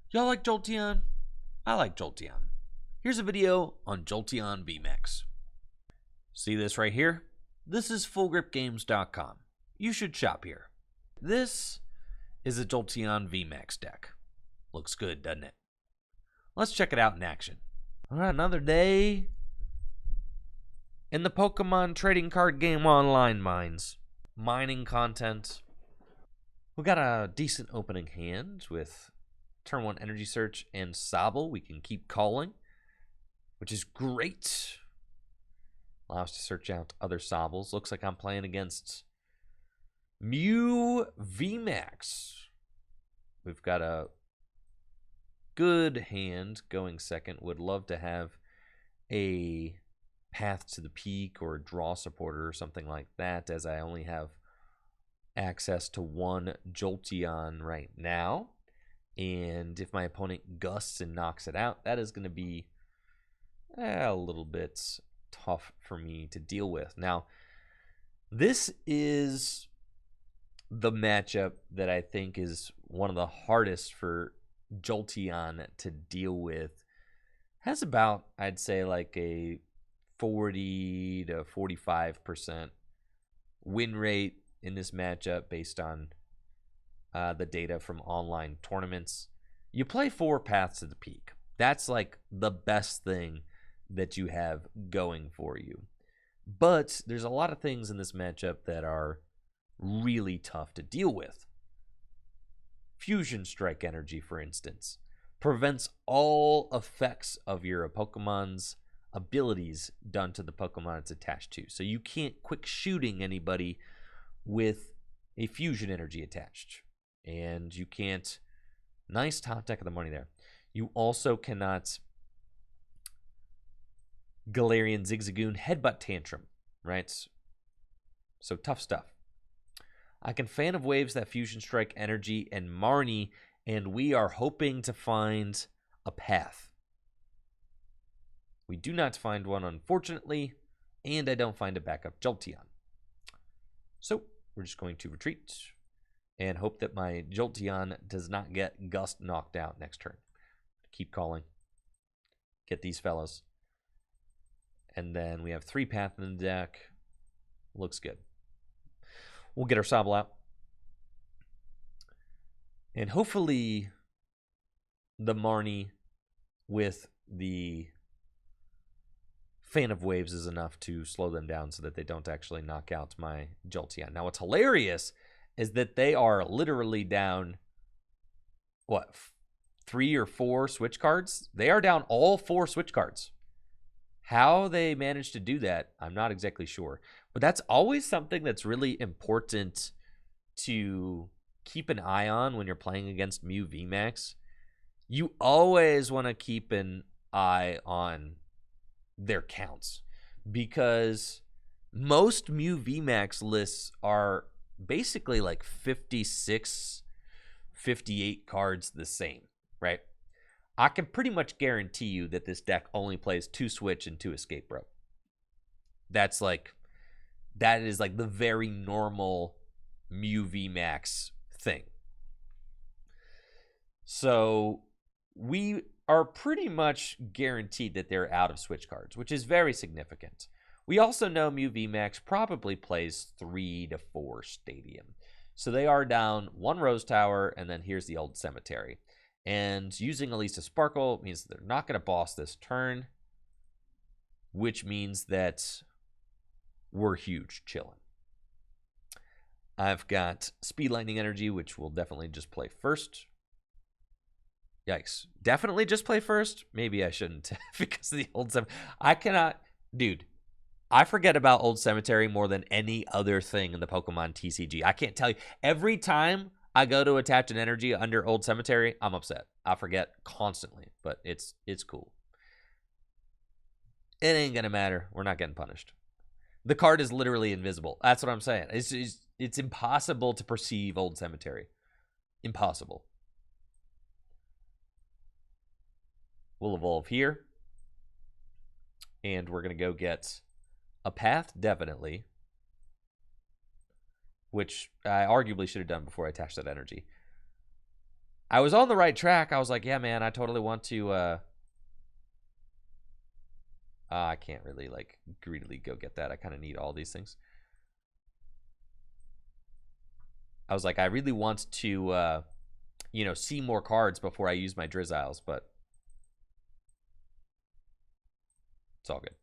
Y'all like Jolteon? I like Jolteon. Here's a video on Jolteon VMAX. See this right here? This is FullGripGames.com. You should shop here. This is a Jolteon VMAX deck. Looks good, doesn't it? Let's check it out in action. All right, another day in the Pokemon trading card game online mines. Mining content. We got a decent opening hand with turn 1 Energy Search and Sobble. We can keep calling, which is great. Allow us to search out other Sobbles. Looks like I'm playing against Mew VMAX. We've got a good hand going second. Would love to have a Path to the Peak or a draw supporter or something like that, as I only have access to one Jolteon right now. And if my opponent gusts and knocks it out, that is going to be a little bit tough for me to deal with. Now, this is the matchup that I think is one of the hardest for Jolteon to deal with. Has about, I'd say, like a 40 to 45% win rate in this matchup based on the data from online tournaments. You play 4 Paths to the Peak. That's like the best thing that you have going for you. But there's a lot of things in this matchup that are really tough to deal with. Fusion Strike energy, for instance, prevents all effects of your Pokemon's abilities done to the Pokemon it's attached to. So you can't quick shooting anybody with a fusion energy attached. And you can't, nice top deck of the money there. You also cannot Galarian Zigzagoon Headbutt Tantrum, right? So tough stuff. I can Fan of Waves that Fusion Strike energy and Marnie, and we are hoping to find a path. We do not find one, unfortunately, and I don't find a backup Jolteon. So we're just going to retreat and hope that my Jolteon does not get Gust knocked out next turn. Keep calling. Get these fellows. And then we have 3 Path in the deck. Looks good. We'll get our Sobble out. And hopefully the Marnie with the Fan of Waves is enough to slow them down so that they don't actually knock out my Jolteon. Now, what's hilarious is that they are literally down, what, 3 or 4 switch cards? They are down all 4 switch cards. How they managed to do that, I'm not exactly sure. But that's always something that's really important to keep an eye on when you're playing against Mew VMAX. You always want to keep an eye on their counts, because most Mew VMAX lists are basically like 56, 58 cards the same, right? I can pretty much guarantee you that this deck only plays 2 Switch and 2 Escape Rope. That is like the very normal Mew VMAX thing. So we are pretty much guaranteed that they're out of Switch cards, which is very significant. We also know Mew VMAX probably plays 3 to 4 Stadium. So they are down 1 Rose Tower, and then here's the Old Cemetery. And using Elisa Sparkle means they're not going to boss this turn, which means that we're huge chilling. I've got Speed Lightning Energy, which will definitely just play first. Yikes. Definitely just play first? Maybe I shouldn't because of the Old Cemetery. I cannot... Dude, I forget about Old Cemetery more than any other thing in the Pokemon TCG. I can't tell you. Every time I go to attach an energy under Old Cemetery, I'm upset. I forget constantly, but it's cool. It ain't gonna matter. We're not getting punished. The card is literally invisible. That's what I'm saying. It's impossible to perceive Old Cemetery. Impossible. We'll evolve here. And we're going to go get a path, definitely. Which I arguably should have done before I attached that energy. I was on the right track. I was like, yeah, man, I totally want to, I can't really, like, greedily go get that. I kind of need all these things. I was like, I really want to, you know, see more cards before I use my Drizziles, but it's all good.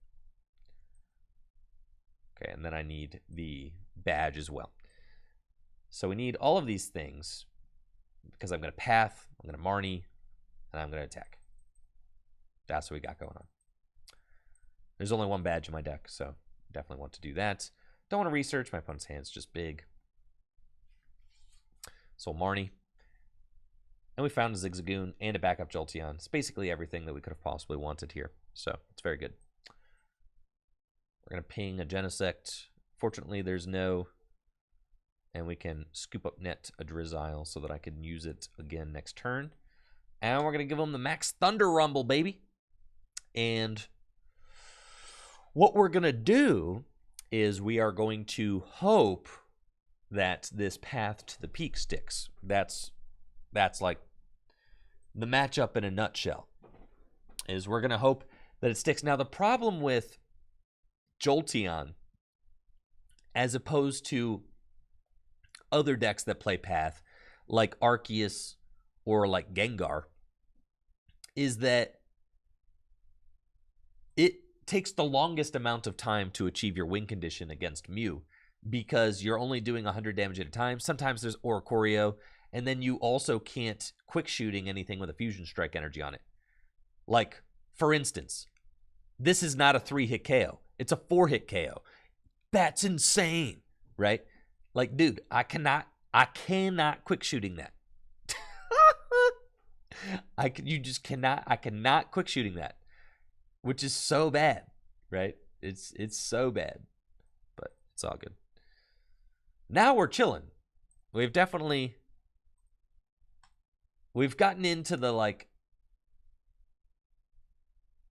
Okay, and then I need the badge as well. So we need all of these things because I'm going to Path, I'm going to Marnie, and I'm going to attack. That's what we got going on. There's only one badge in my deck, so definitely want to do that. Don't want to research. My opponent's hand's just big. So Marnie. And we found a Zigzagoon and a backup Jolteon. It's basically everything that we could have possibly wanted here. So it's very good. We're going to ping a Genesect. Fortunately, there's no... And we can Scoop Up Net a Drizzile so that I can use it again next turn. And we're going to give them the Max Thunder Rumble, baby. And what we're going to do is we are going to hope that this path to the peak sticks. That's like the matchup in a nutshell. Is we're going to hope that it sticks. Now, the problem with Jolteon, as opposed to other decks that play Path, like Arceus or like Gengar, is that it takes the longest amount of time to achieve your win condition against Mew, because you're only doing 100 damage at a time. Sometimes there's Oricorio, and then you also can't quick shooting anything with a Fusion Strike energy on it. Like, for instance, this is not a 3-hit KO. It's a 4-hit KO. That's insane, right? Like, dude, I cannot quick shooting that. I cannot quick shooting that, which is so bad, right? It's so bad, but it's all good. Now we're chilling. We've gotten into the, like,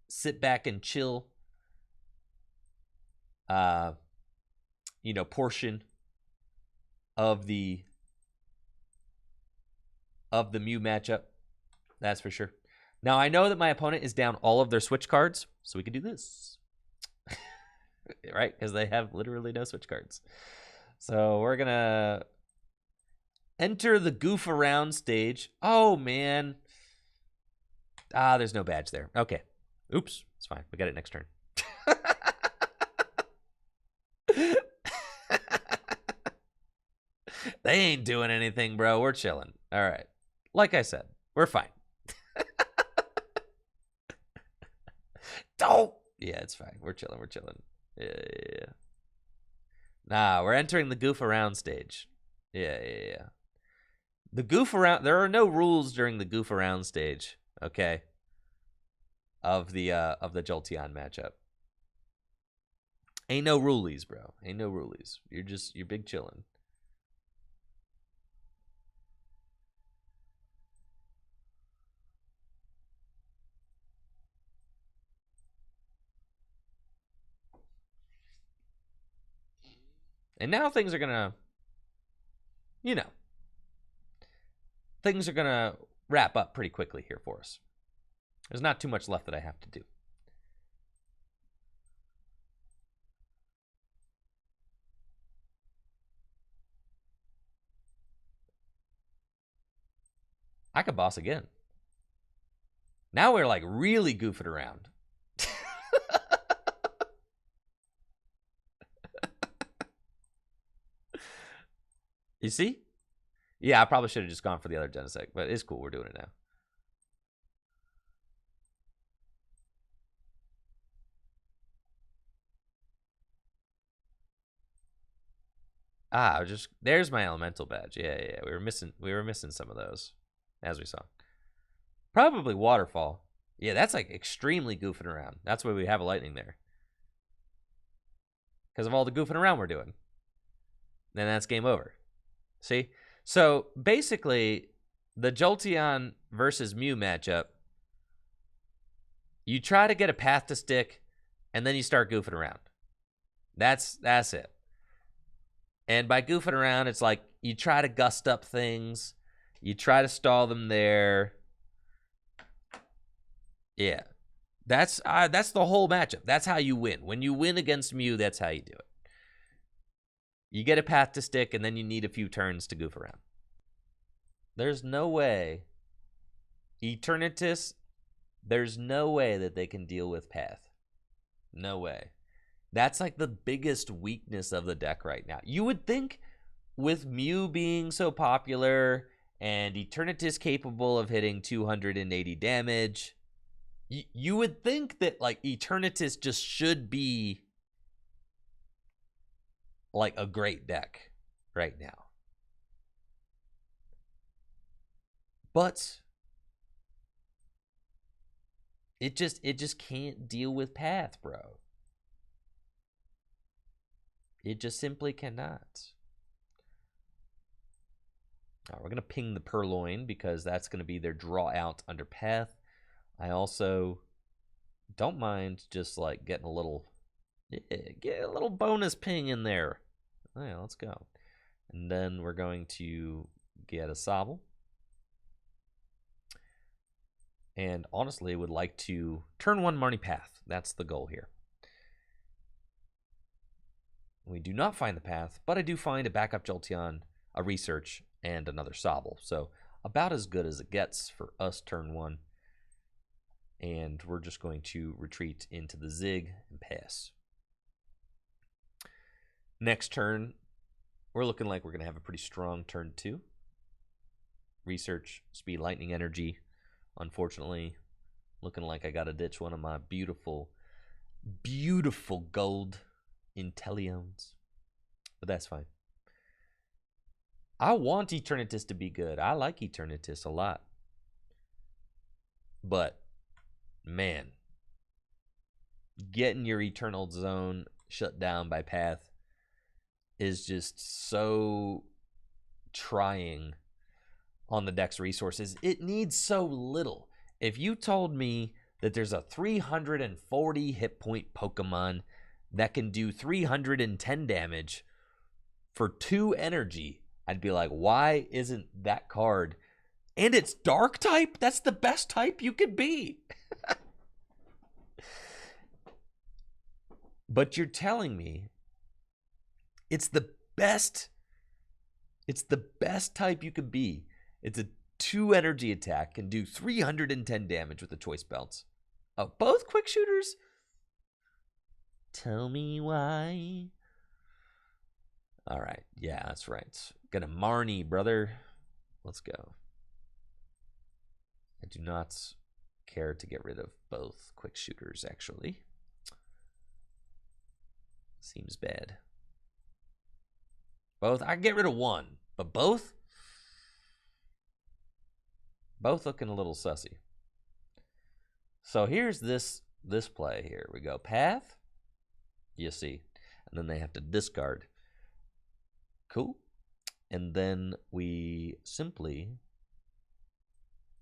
sit back and chill, you know, portion of the Mew matchup. That's for sure. Now, I know that my opponent is down all of their switch cards, so we can do this. Right? Because they have literally no switch cards. So we're going to enter the goof around stage. Oh, man. There's no badge there. Okay. Oops. It's fine. We got it next turn. They ain't doing anything, bro. We're chilling. All right. Like I said, we're fine. Don't. Yeah, it's fine. We're chilling. We're chilling. Yeah. Nah, we're entering the goof around stage. Yeah. The goof around. There are no rules during the goof around stage. Okay. Of the Jolteon matchup. Ain't no rulies, bro. Ain't no rulies. You're big chilling. And now things are gonna, you know, things are gonna wrap up pretty quickly here for us. There's not too much left that I have to do. I could boss again. Now we're like really goofing around. You see? Yeah, I probably should have just gone for the other Genesect, but it's cool. We're doing it now. There's my Elemental Badge. Yeah. We were missing some of those, as we saw. Probably Waterfall. Yeah, that's like extremely goofing around. That's why we have a Lightning there. Because of all the goofing around we're doing. Then that's game over. See? So basically, the Jolteon versus Mew matchup, you try to get a path to stick, and then you start goofing around. That's it. And by goofing around, it's like you try to gust up things. You try to stall them there. Yeah. That's the whole matchup. That's how you win. When you win against Mew, that's how you do it. You get a path to stick, and then you need a few turns to goof around. There's no way. Eternatus, there's no way that they can deal with path. No way. That's like the biggest weakness of the deck right now. You would think with Mew being so popular and Eternatus capable of hitting 280 damage, you would think that like Eternatus just should be like a great deck right now. But it just can't deal with path, bro. It just simply cannot. All right, we're going to ping the Purloin because that's going to be their draw out under path. I also don't mind just like getting a little, get a little bonus ping in there. All right, let's go. And then we're going to get a Sobble. And honestly, would like to turn one Marnie path. That's the goal here. We do not find the path, but I do find a backup Jolteon, a research, and another Sobble. So about as good as it gets for us turn one. And we're just going to retreat into the Zig and pass. Next turn, we're looking like we're going to have a pretty strong turn two. Research, speed, lightning, energy. Unfortunately, looking like I got to ditch one of my beautiful, beautiful gold Inteleons. But that's fine. I want Eternatus to be good. I like Eternatus a lot. But, man, getting your Eternal Zone shut down by path is just so trying on the deck's resources. It needs so little. If you told me that there's a 340 hit point Pokemon that can do 310 damage for 2 energy, I'd be like, why isn't that card? And it's dark type? That's the best type you could be. But you're telling me it's the best type you could be. It's a 2 energy attack, can do 310 damage with the choice belts. Oh, both quick shooters? Tell me why. All right. Yeah, that's right. Got a Marnie, brother. Let's go. I do not care to get rid of both quick shooters, actually. Seems bad. Both? I can get rid of one, but both? Both looking a little sussy. So here's this play. Here we go. Path. You see. And then they have to discard. Cool. And then we simply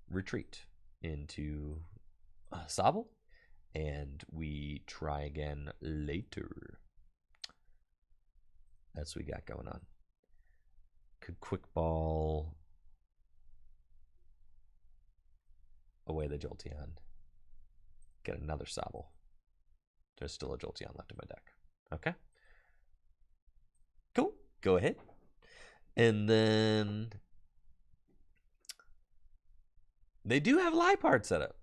retreat into Sobble. And we try again later. That's what we got going on. Could quick ball away the Jolteon. Get another Sobble. There's still a Jolteon left in my deck. Okay. Cool. Go ahead. And then they do have Liepard set up.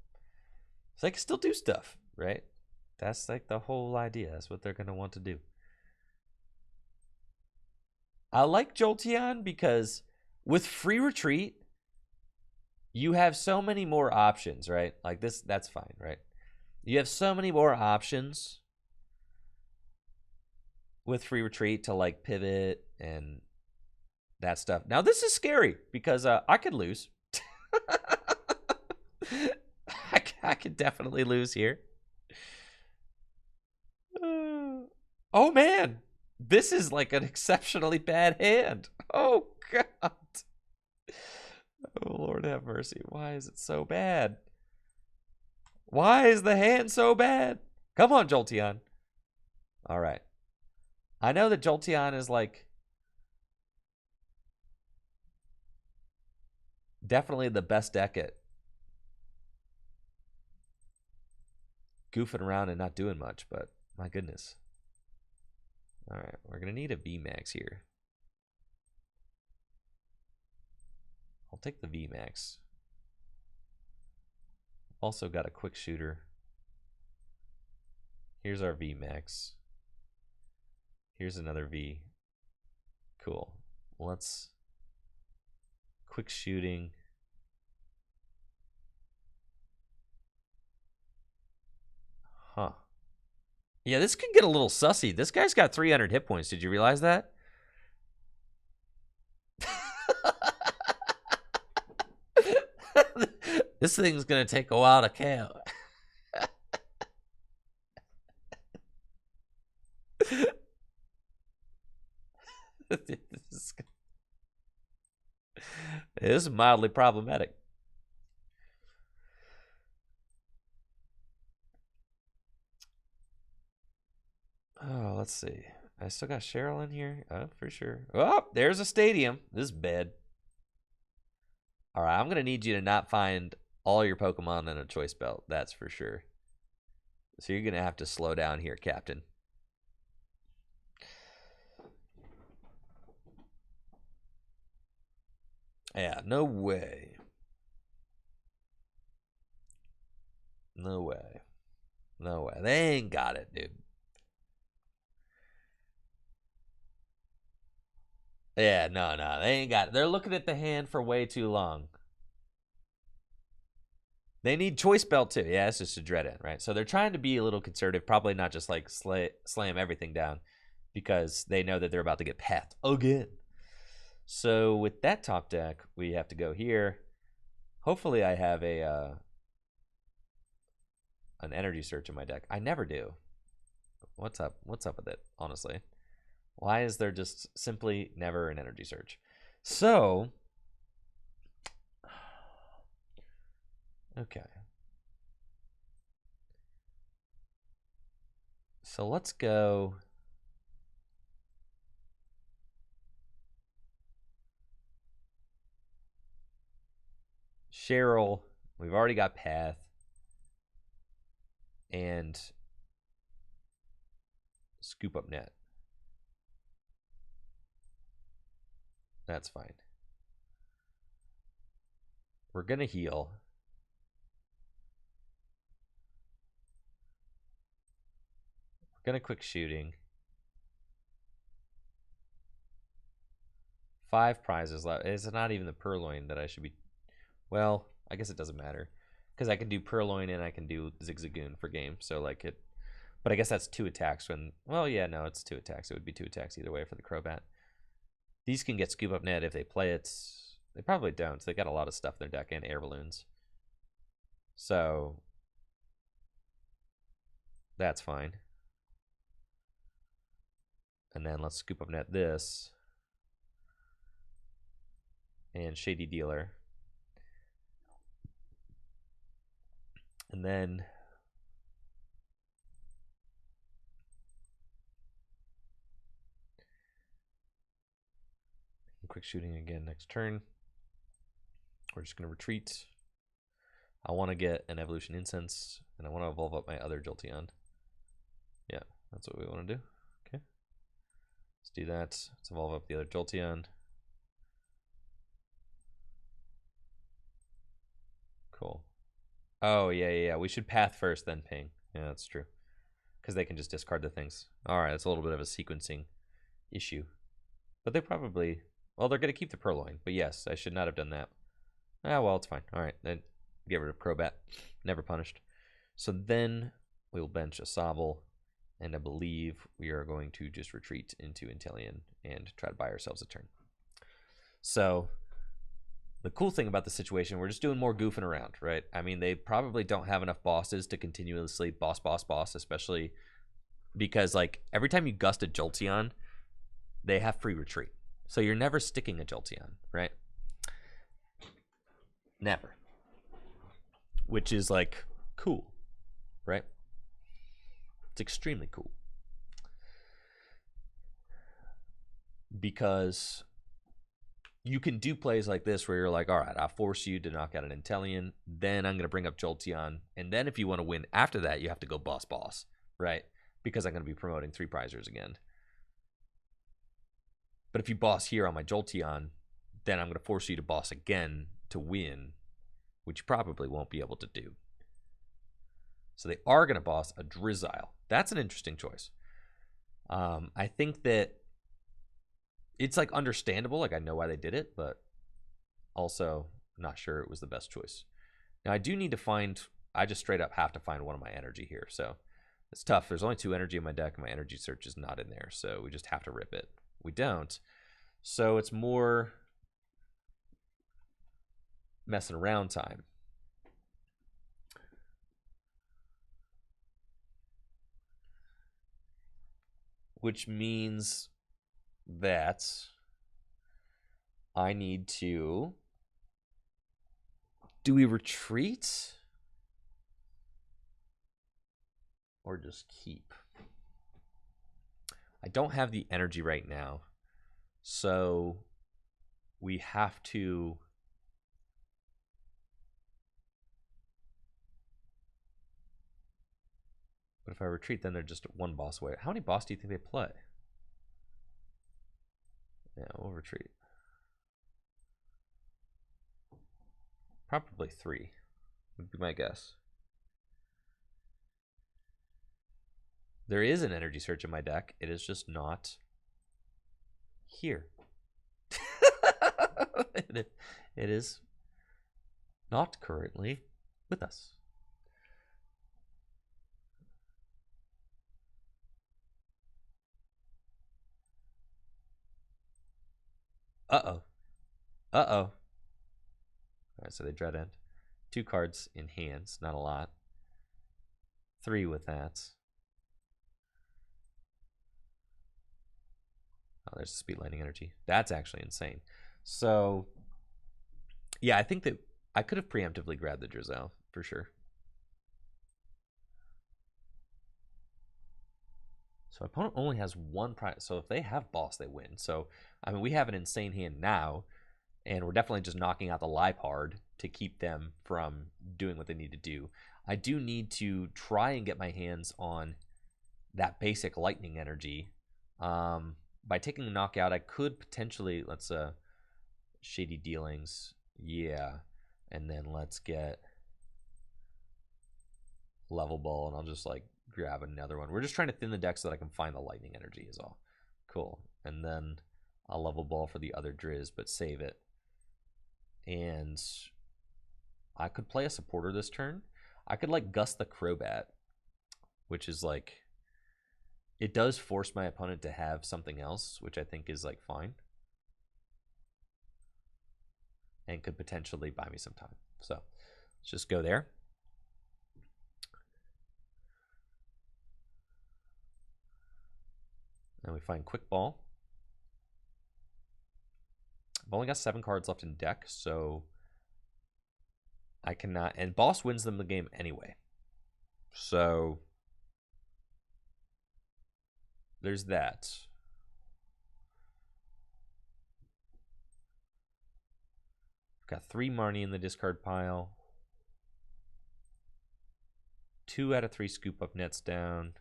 So they can still do stuff, right? That's like the whole idea. That's what they're going to want to do. I like Jolteon because with free retreat, you have so many more options, right? Like this, that's fine, right? You have so many more options with free retreat to like pivot and that stuff. Now this is scary because I could lose. I could definitely lose here. Oh man, this is like an exceptionally bad hand. Oh God. Oh Lord have mercy. Why is it so bad? Why is the hand so bad? Come on, Jolteon. All right. I know that Jolteon is like Definitely the best deck at goofing around and not doing much, but my goodness. All right, we're going to need a VMAX here. I'll take the VMAX. Also got a quick shooter. Here's our VMAX. Here's another V. Cool. Let's quick shooting. Huh. Yeah, this could get a little sussy. This guy's got 300 hit points. Did you realize that? This thing's going to take a while to count. This is mildly problematic. Oh, let's see. I still got Cheryl in here. Oh, for sure. Oh, there's a stadium. This is bad. All right, I'm going to need you to not find all your Pokemon in a choice belt. That's for sure. So you're going to have to slow down here, Captain. Yeah, no way. No way. No way. They ain't got it, dude. Yeah, no, they ain't got it. They're looking at the hand for way too long. They need choice belt too. Yeah, it's just a dread end, right? So they're trying to be a little conservative, probably not just like slam everything down, because they know that they're about to get pathed again. So with that top deck, we have to go here. Hopefully I have a an energy search in my deck. I never do. What's up? What's up with it, honestly? Why is there just simply never an energy search? So, okay. So let's go. Cheryl, we've already got Path. And Scoop Up Net. That's fine. We're going to heal. We're going to quick shooting. 5 prizes left. It's not even the Purloin that I should be... Well, I guess it doesn't matter. Because I can do Purloin and I can do Zigzagoon for game. So, like, it... But I guess that's 2 attacks when... Well, yeah, no, it's 2 attacks. It would be 2 attacks either way for the Crobat. These can get Scoop Up Net if they play it. They probably don't. So they got a lot of stuff in their deck and air balloons. So that's fine. And then let's Scoop Up Net this. And Shady Dealer. And then quick shooting again next turn. We're just going to retreat. I want to get an Evolution Incense, and I want to evolve up my other Jolteon. Yeah, that's what we want to do. Okay. Let's do that. Let's evolve up the other Jolteon. Cool. Oh, yeah. We should path first, then ping. Yeah, that's true. Because they can just discard the things. All right, it's a little bit of a sequencing issue. But they probably... Well, they're going to keep the Purloin. But yes, I should not have done that. Ah, well, it's fine. All right, then get rid of Crobat. Never punished. So then we'll bench a Sobble. And I believe we are going to just retreat into Inteleon and try to buy ourselves a turn. So the cool thing about the situation, we're just doing more goofing around, right? I mean, they probably don't have enough bosses to continuously boss, especially because, like, every time you gust a Jolteon, they have free retreat. So you're never sticking a Jolteon, right? Never. Which is, like, cool, right? It's extremely cool. Because you can do plays like this where you're like, all right, I'll force you to knock out an Inteleon, then I'm going to bring up Jolteon, and then if you want to win after that, you have to go boss, right? Because I'm going to be promoting 3 prizers again. But if you boss here on my Jolteon, then I'm going to force you to boss again to win, which you probably won't be able to do. So they are going to boss a Drizzile. That's an interesting choice. I think that it's like understandable. Like I know why they did it, but also not sure it was the best choice. Now I do need to find, I just straight up have to find one of my energy here. So it's tough. There's only 2 energy in my deck and my energy search is not in there. So we just have to rip it. We don't. So it's more messing around time. Which means that I need to, do we retreat or just keep? I don't have the energy right now, so we have to but if I retreat, then they're just 1 boss away. How many boss do you think they play? Yeah, we'll retreat. Probably 3 would be my guess. There is an energy search in my deck. It is just not here. It is not currently with us. Uh-oh. Uh-oh. All right, so they dread end. 2 cards in hands, not a lot. 3 with that. Oh, there's Speed Lightning Energy. That's actually insane. So, yeah, I think that I could have preemptively grabbed the Drizzile, for sure. So opponent only has 1 prize. So if they have boss, they win. So, I mean, we have an insane hand now, and we're definitely just knocking out the Liepard to keep them from doing what they need to do. I do need to try and get my hands on that basic lightning energy. By taking a knockout, I could potentially, let's Shady Dealings, yeah, and then let's get Level Ball, and I'll just like grab another one. We're just trying to thin the deck so that I can find the lightning energy is all. Cool. And then I'll Level Ball for the other Drizz, but save it. And I could play a supporter this turn. I could like Gus the Crobat, which is like, it does force my opponent to have something else, which I think is like fine. And could potentially buy me some time. So let's just go there. And we find Quick Ball. I've only got 7 cards left in deck, so I cannot, and boss wins them the game anyway. So there's that. I've got 3 Marnie in the discard pile. 2 out of 3 Scoop Up Nets down.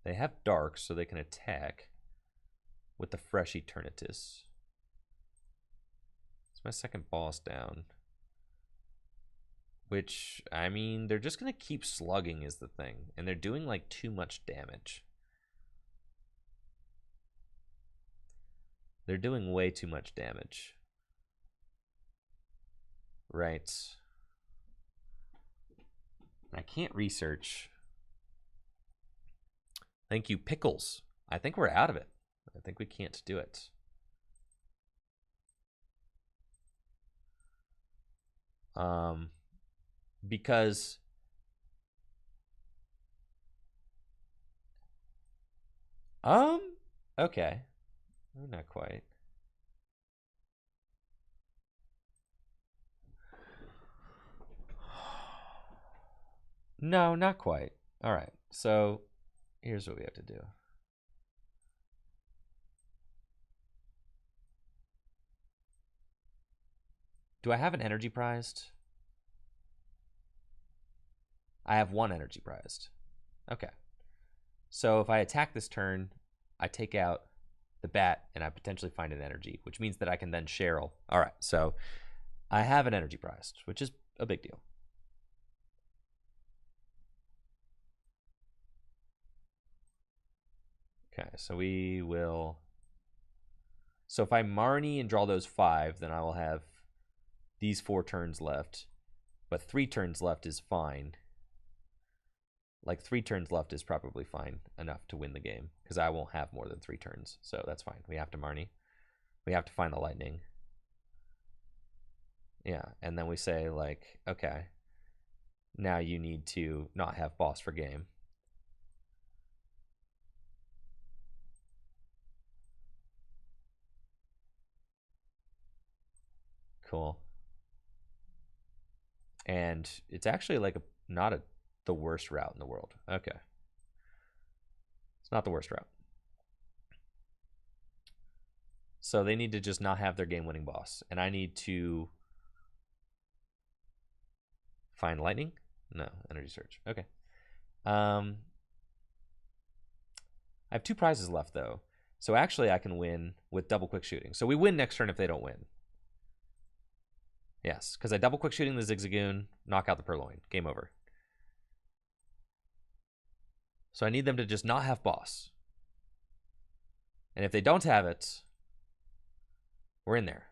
They have Dark, so they can attack with the fresh Eternatus. It's my second boss down. Which, I mean, they're just going to keep slugging is the thing. And they're doing like too much damage. They're doing way too much damage. Right. I can't research. Thank you, Pickles. I think we're out of it. I think we can't do it. Because okay. Not quite. No, not quite. All right. So here's what we have to do. Do I have an energy prized? I have one energy prized. Okay. So if I attack this turn, I take out the bat and I potentially find an energy, which means that I can then Cheryl. All right, so I have an energy prized, which is a big deal. Okay, so we will... So if I Marnie and draw those 5, then I will have these 4 turns left. But 3 turns left is fine. Like 3 turns left is probably fine enough to win the game, because I won't have more than 3 turns, so that's fine. We have to Marnie. We have to find the lightning. Yeah, and then we say, like, okay, now you need to not have boss for game. Cool. And it's actually like not the worst route in the world. Okay. It's not the worst route. So they need to just not have their game-winning boss. And I need to find lightning? No, energy search. Okay. I have 2 prizes left, though. So actually I can win with double quick shooting. So we win next turn if they don't win. Yes, because I double quick shooting the Zigzagoon, knock out the Purloin. Game over. So I need them to just not have boss. And if they don't have it, we're in there.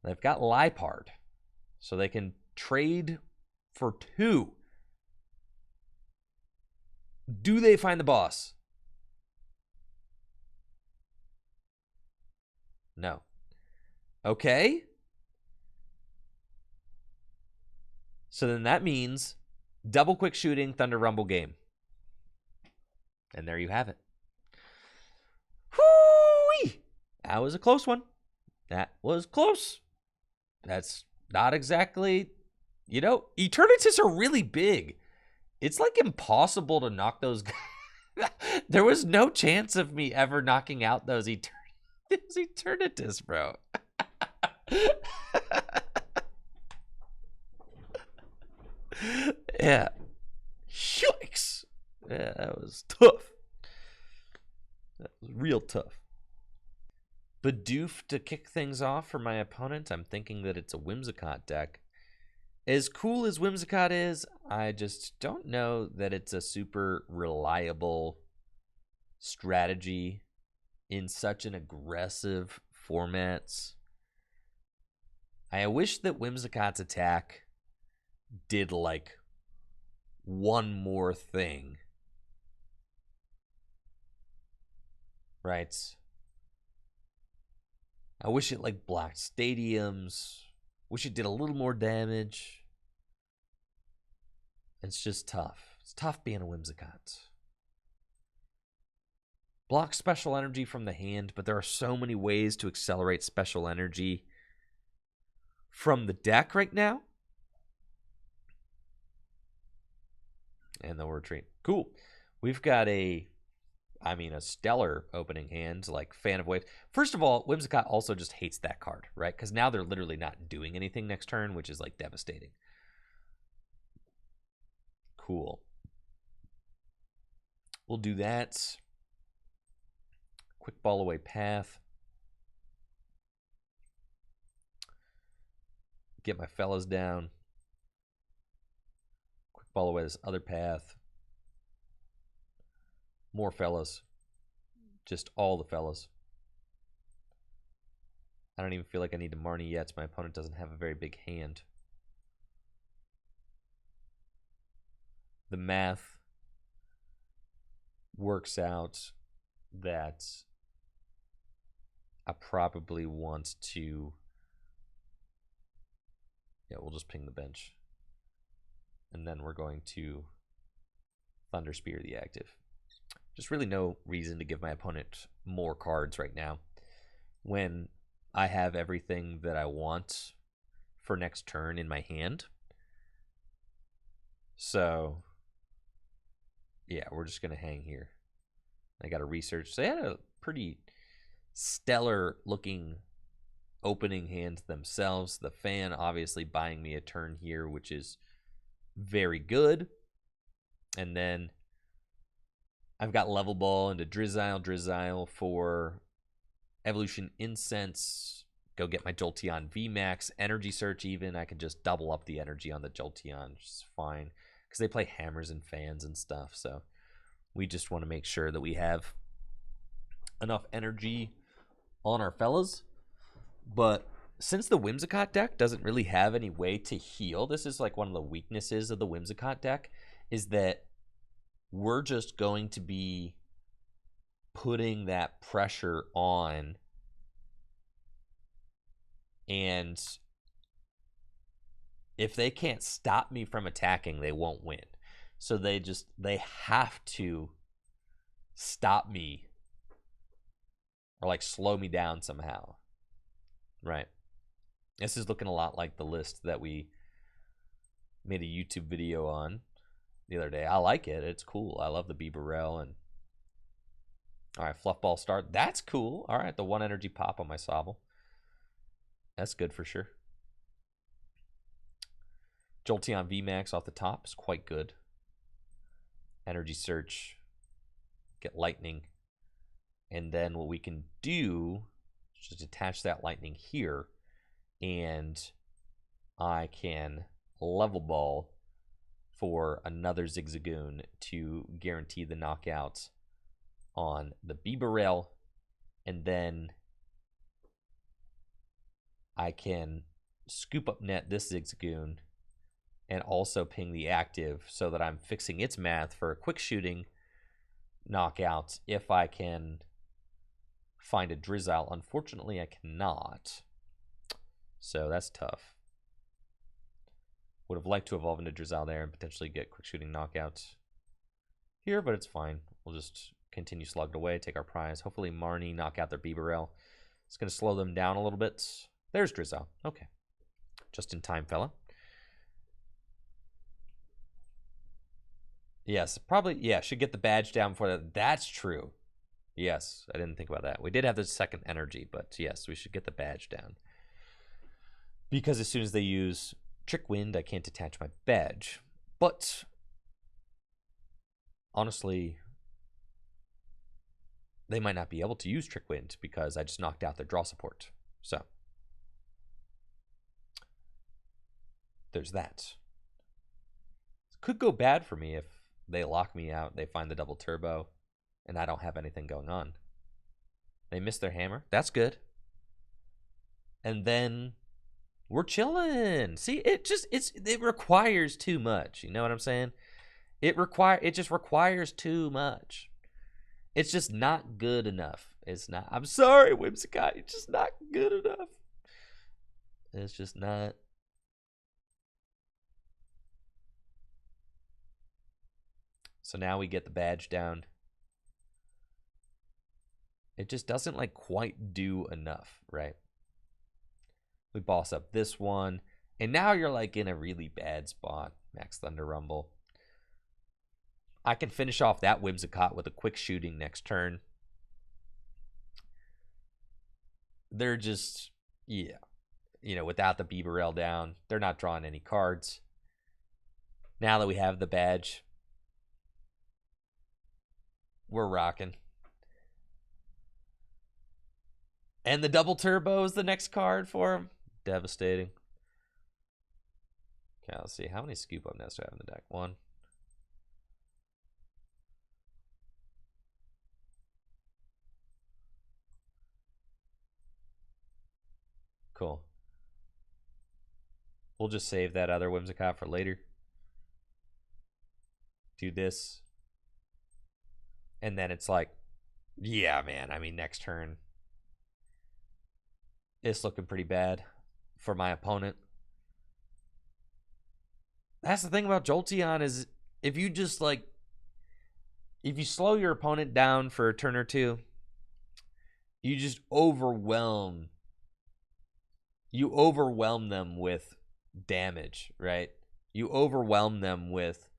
They've got Lipard, so they can trade for 2. Do they find the boss? No. Okay. So then that means double quick shooting, Thunder Rumble game. And there you have it. Whoo-wee! That was a close one. That was close. That's not exactly, you know, Eternatus are really big. It's like impossible to knock those guys. There was no chance of me ever knocking out those Eternatus, bro. Yeah. Yikes. Yeah, that was tough. That was real tough. Bidoof to kick things off for my opponent. I'm thinking that it's a Whimsicott deck. As cool as Whimsicott is, I just don't know that it's a super reliable strategy in such an aggressive format. I wish that Whimsicott's attack did like one more thing. Right? I wish it like blocked stadiums. Wish it did a little more damage. It's just tough. It's tough being a Whimsicott. Block special energy from the hand, but there are so many ways to accelerate special energy from the deck right now. And they'll retreat. Cool. We've got a stellar opening hand, like Fan of Waves. First of all, Whimsicott also just hates that card, right? Because now they're literally not doing anything next turn, which is like devastating. Cool. We'll do that. Quick ball away path. Get my fellas down. Quick ball away this other path. More fellas. Just all the fellas. I don't even feel like I need to Marnie yet. My opponent doesn't have a very big hand. The math works out that I probably want to... Yeah, we'll just ping the bench. And then we're going to Thunder Spear the active. Just really no reason to give my opponent more cards right now when I have everything that I want for next turn in my hand. So, yeah, we're just going to hang here. I got to research. So they had a pretty stellar looking opening hands themselves. The Fan obviously buying me a turn here, which is very good. And then I've got Level Ball into Drizzile for Evolution Incense. Go get my Jolteon VMAX. Energy Search even. I can just double up the energy on the Jolteon, which is fine. Because they play hammers and fans and stuff. So we just want to make sure that we have enough energy on our fellas. But since the Whimsicott deck doesn't really have any way to heal, this is like one of the weaknesses of the Whimsicott deck, is that we're just going to be putting that pressure on, and if they can't stop me from attacking, they won't win. So they have to stop me or like slow me down somehow. Right. This is looking a lot like the list that we made a YouTube video on the other day. I like it. It's cool. I love the Bibarel. And all right, Fluff Ball start. That's cool. All right, the 1 energy pop on my Sobble. That's good for sure. Jolteon VMAX off the top is quite good. Energy Search. Get Lightning. And then what we can do is just attach that Lightning here. And I can Level Ball for another Zigzagoon to guarantee the knockout on the Bibarel. And then I can Scoop Up Net this Zigzagoon and also ping the active so that I'm fixing its math for a quick shooting knockout if I can find a Drizzile. Unfortunately, I cannot. So that's tough. Would have liked to evolve into Drizzile there and potentially get quick shooting knockouts here, but it's fine. We'll just continue slugged away, take our prize. Hopefully Marnie knock out their Bibarel. It's going to slow them down a little bit. There's Drizzile. Okay. Just in time, fella. Yes, probably, yeah, should get the badge down before that. That's true. Yes, I didn't think about that. We did have the second energy, but yes, we should get the badge down. Because as soon as they use Trick Wind, I can't attach my badge. But honestly, they might not be able to use Trick Wind because I just knocked out their draw support. So there's that. It could go bad for me if they lock me out, they find the double turbo, and I don't have anything going on. They miss their hammer. That's good. And then we're chilling. See, it requires too much. You know what I'm saying? It just requires too much. It's just not good enough. It's not. I'm sorry, Whimsicott. It's just not good enough. It's just not. So now we get the badge down. It just doesn't like quite do enough, right? We boss up this one. And now you're like in a really bad spot, Max Thunder Rumble. I can finish off that Whimsicott with a quick shooting next turn. They're just, yeah. You know, without the Bibarel down, they're not drawing any cards. Now that we have the badge, we're rocking. And the double turbo is the next card for him. Devastating. Okay, let's see. How many Scoop Up Nets do I have in the deck? 1. Cool. We'll just save that other Whimsicott for later. Do this. And then it's like, yeah, man. I mean, next turn, it's looking pretty bad for my opponent. That's the thing about Jolteon is if you just like, if you slow your opponent down for a turn or two, you just overwhelm them with damage, right? You overwhelm them with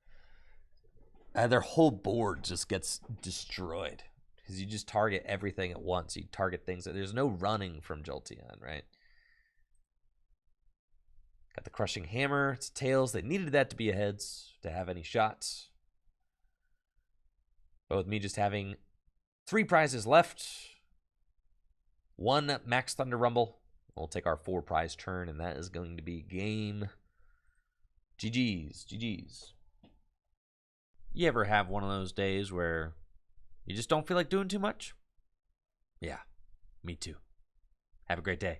their whole board just gets destroyed because you just target everything at once. You target things that there's no running from Jolteon, right? Got the Crushing Hammer. It's tails. They needed that to be a heads to have any shots. But with me just having 3 prizes left, 1 Max Thunder Rumble, we'll take our 4 prize turn, and that is going to be game. GG's. GG's. You ever have one of those days where you just don't feel like doing too much? Yeah, me too. Have a great day.